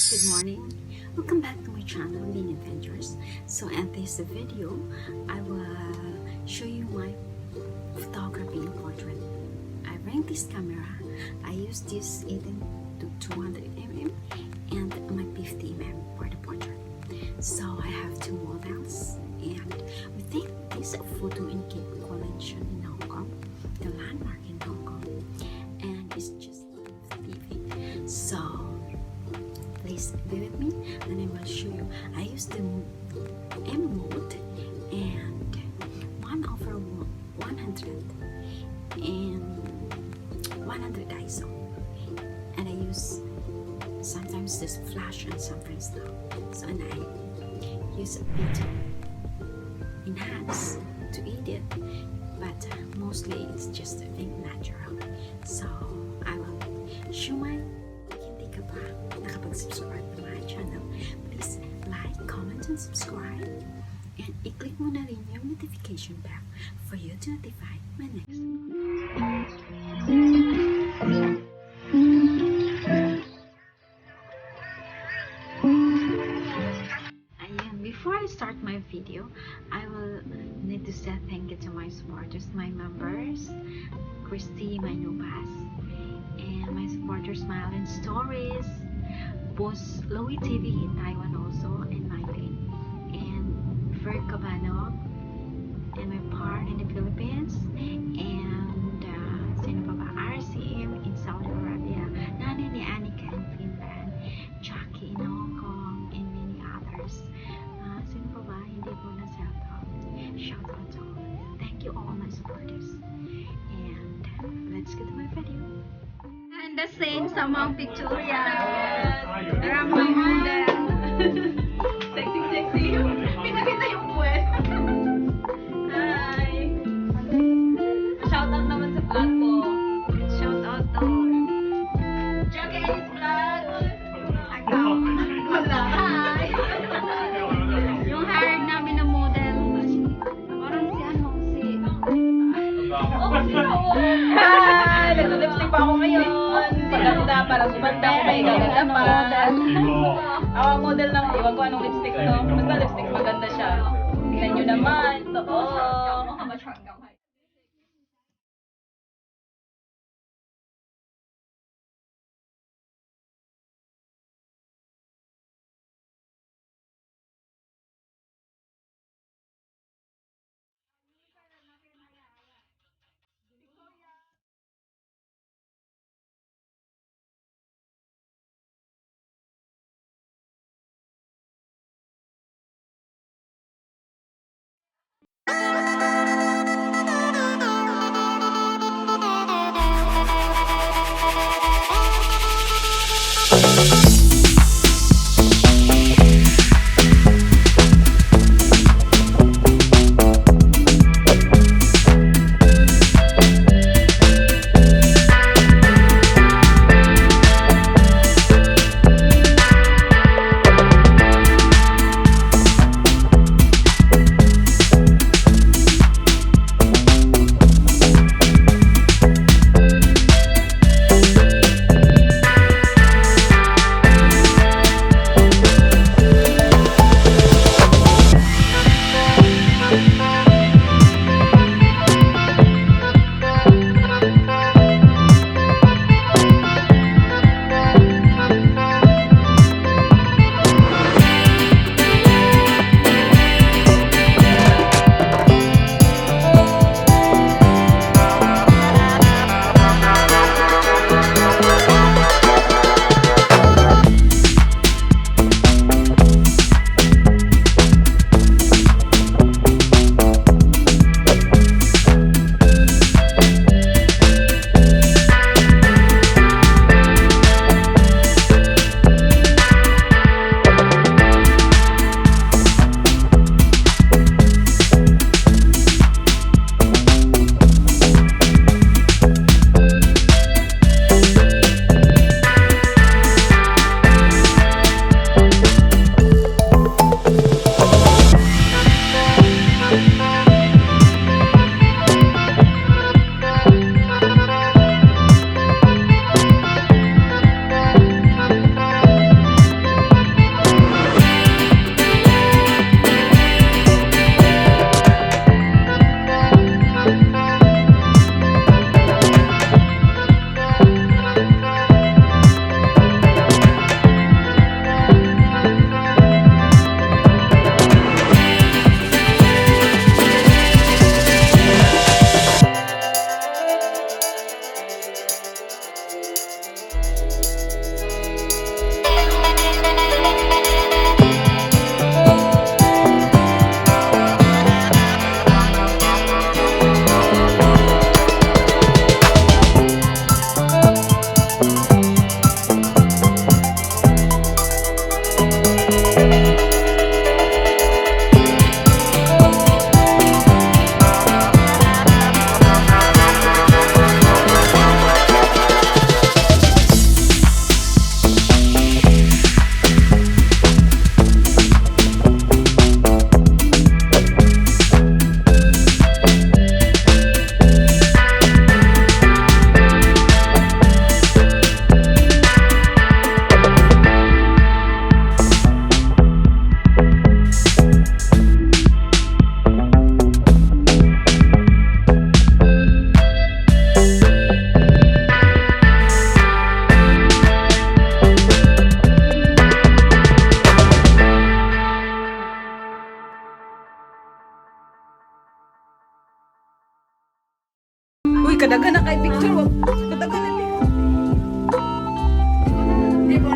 Good morning. Welcome back to my channel, Lynn Adventures. So in this video, I will show you my photography portrait. I bring this camera. I use this 18 to 200 mm and my 50 mm for the portrait. So I have two models and we take this photo in Cape Collection in Hong Kong, the landmark in Hong Kong, and it's just TV. So please be with me and I will show you. I use the M mode and 1/100 and 100 ISO, and I use sometimes this flash and sometimes no. So and I use a bit to enhance to edit, but mostly it's just being natural. So I will show my. Hindi ka pa nakapag-subscribe to my channel, please like, comment, and subscribe. And i-click mo na rin yung notification bell for you to notify my next Ayan, before I start my video, I will need to say thank you to my supporters, my members, Christy Manubas, and my supporters Smile and Stories, Boss Louie TV in Taiwan also, and Mylene, and Fer Cabano, and my part in the Philippines, and sino pa ba? RCM in Saudi Arabia, Nani ni Anika in Finland, Jackie in Hong Kong, and many others. Sino pa ba? Hindi ko na shout out to all. Thank you all my supporters. And let's get to my video. And the same sa mga pictorial. Maraming model. Sexy. Pinakita yung puwet. Hi. Shoutout naman sa vlog ko. Shoutout to Jackie Ace Vlog. Wala. Hi. Yung hired namin na model. Parang si ano, si... Hi! Nagsa-lipstick pa ako ngayon. Maganda para sumanda ko may gaganda pa. Ako ang model ng, iwan ko anong lipstick to. Basta lipstick maganda siya. Tingnan nyo naman. Oo.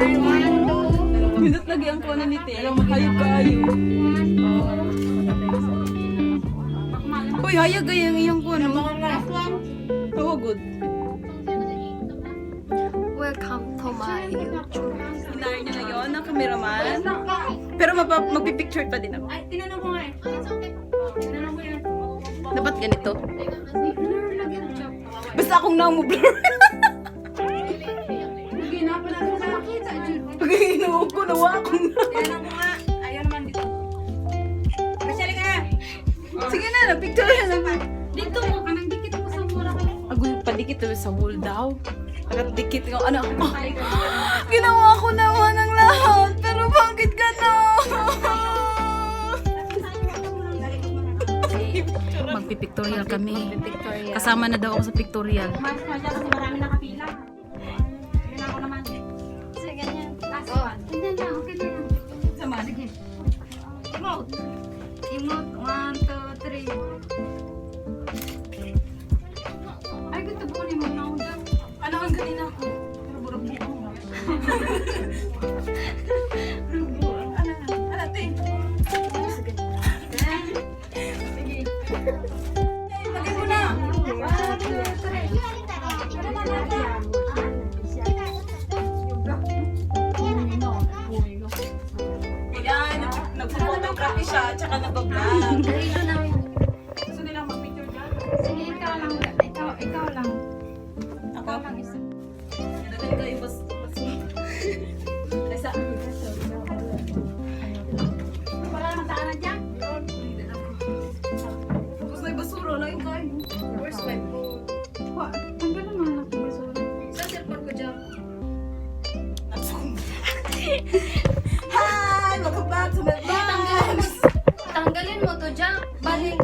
Minut lagi ang kuha ni Te. Alam mo, hayag kayo. Uy, hayag kayo ang iyong kuha. Oh, good. Welcome to my YouTube. Hinahir niya ngayon ng cameraman. Pero magpipicture pa din ako. Ay, tinanong ko nga eh. Tinanong ko yan. Dapat ganito. Blur lang yung job. Basta akong nang-blur. Ginapan natin sa makita, Jun. Pag inuog ko, nawa akong na. Tinanong ko nga. Ayaw naman dito. Masyali ka na. Sige na, na-picture na lang. Dito mo, kanang dikit mo sa mura ka. Agoy, padikit na sa wall daw. Nakadikit yung ano. Ginawa ko naman ang lahat. Pero bakit gano'n? Magpipictorial kami. Kasama na daw ako sa pictorial. Mas kasi marami nakapila. Tingnan ko naman. Sige, ganyan. Last one. Ganyan lang, okay na yan. Sama. Sige. Emote. Emote. 1, 2, 3. Ay, gusto ko ni mo na ako dyan. Ano ang ganina ako? Pero burog-burog na. Burog-burog. Ano na? Ano, te? Sige. Sige. Ay, lagay mo na. 1, 2, 3. Ayan, nagpo-photography siya, tsaka nag-vlog. Dito na. Gusto nilang mag-picture dyan. Sige, ikaw lang. Ikaw lang. Ako lang isa. Nilagay ko yung bas. Isa. Wala naman taanan dyan. Tapos may basura na yung kain. Where's my phone? Tanggal naman lang yung basura. Sa cellphone ko dyan. Hi! Welcome back to my vlogs! Tanggalin mo to dyan. Balik.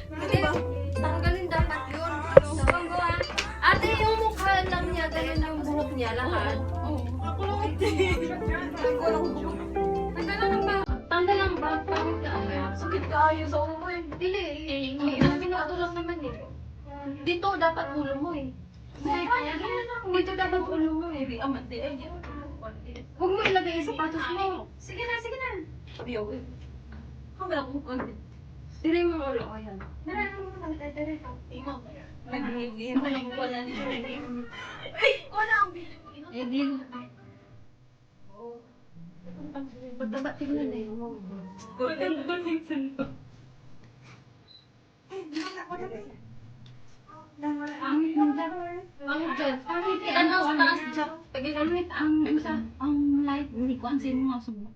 Ano ba? Tanggalin dapat yun. Sabanggo ah. Ate, yung mukha lang niya, ganyan yung buhok niya, lahat. Oh, ako lang ito. Ako lang ito. Tanggalan ang ba? Tanggalan ba? Pangit ka. Sakit ka ayos sa ulo eh. Dili. Binato lang naman eh. Dito dapat ulo mo eh. Dito dapat ulo mo eh. Hindi, amat di. Ay, Huwag mo ilagay yung sapatos mo. Sige na, sige na. sabi ako eh. Kamala ko kung Dire mo ulo. O yan. Dire mo ulo. Dire. ikaw. Nag-iiyan ko lang wala niya. Ay, wala ang video. Edlin. Pagtaba tingnan eh. Pangit mo dyan. Pangit dyan. Tanaw sa taas dyan. Pagkakit ang light. Hindi ko ang sino nga subo.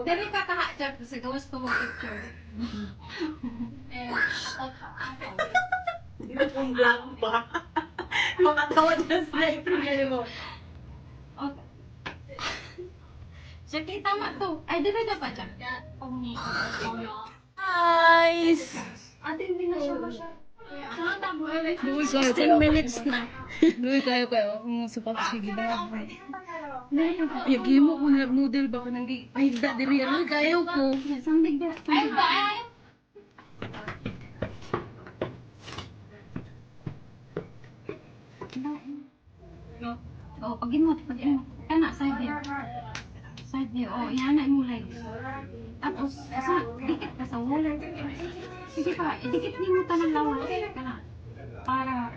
Dere ka kaha dyan kasi gawas pa mo picture. Yung vlog ba? Mga tawad na slide mo. Okay. Sige, tama to. Ay, dire na pa dyan. Guys! Ate, hindi na siya ba siya? 16 minutes na. Duwi kayo. Supak sige na. Yung mo kung noodle ba ka nang ay da diri ano kayo ko. Sandig ba? Ay, ba? Oh, pag-imot. Kana, side view. Side view. Oh, ihana mo legs. Tapos, dikit ka sa wall. Sige pa, idikit niyo mo tanang lawan. Kana. Para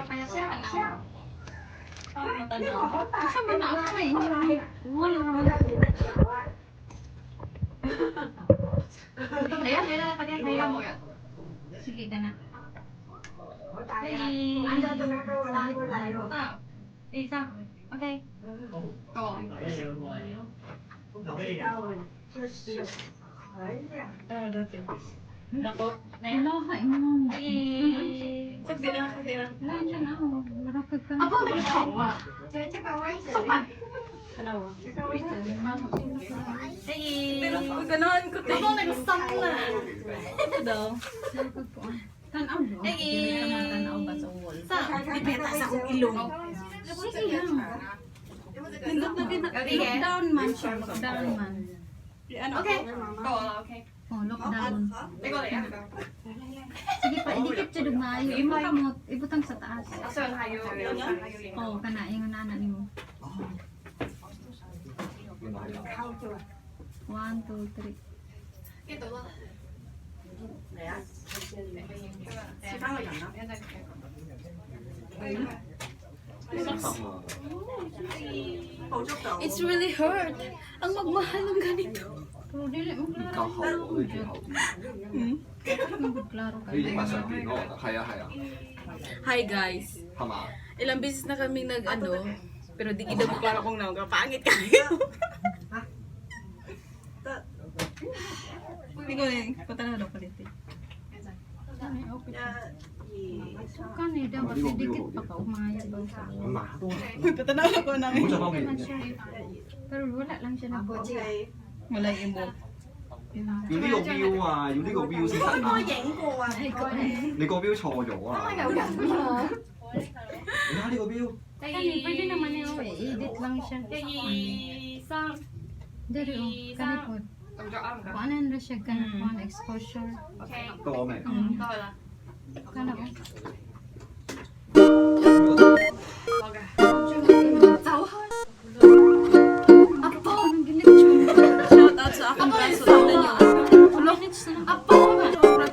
kaya sa tanaw. Kasi mo na ako eh. Wala naman. Ayan, mo. Sige, gana. Isa. Okay. Oo. Nako. Wala ka, imam. Sagdi na. Wala siya na ako. Marakag ka. Apo, Kanawa. pero ganahan ko tayo. Ako nag-stop na. Ito daw. Tanaw ba? Tanaw ba sa wall? Dipeta sa akong ilong. Sige lang. Nindot na din. Look down man siya. Look down man. Okay. Okay. Oh, look down. Sige pa, idikit siya dugnayo. Ibutang sa taas. So, hayo. Oh, kana yung nana nimo. 1, 2, 3. It's really hurt. Ang magmahal ng ganito. Pero dili mo 較 klaro. 厚會幾厚啲。 Magud klaro ka. 呢啲咪上邊嗰個？係啊係啊， Hi guys. 係嘛？ Ilang beses na kaming nag-ano, pero di kita klaro kung nakapangit kayo. Hindi ko rin, patanong daw palit eh. Ay, okay. Kan eh, dapat dikit pa ka umayag daw sa 麻多。 Patanong ako 唔 namin. 好再幫佢 naman siya eh. Pero wala lang siya na buo. Wala yung emo. 要呢個 view 啊，要呢個 view 先得啊！ Ay, ko eh. 你個 view 錯咗啊！你睇呢個 view， Kani, pwede naman eh, oh, i-edit lang siya. Dari oh, kani po. Kung ano na siya, kani po, exposure. 到我未？ Kana oh. Apo, anong ginit siya? Shout out sa aking braso. Tignan nyo. Ginit siya.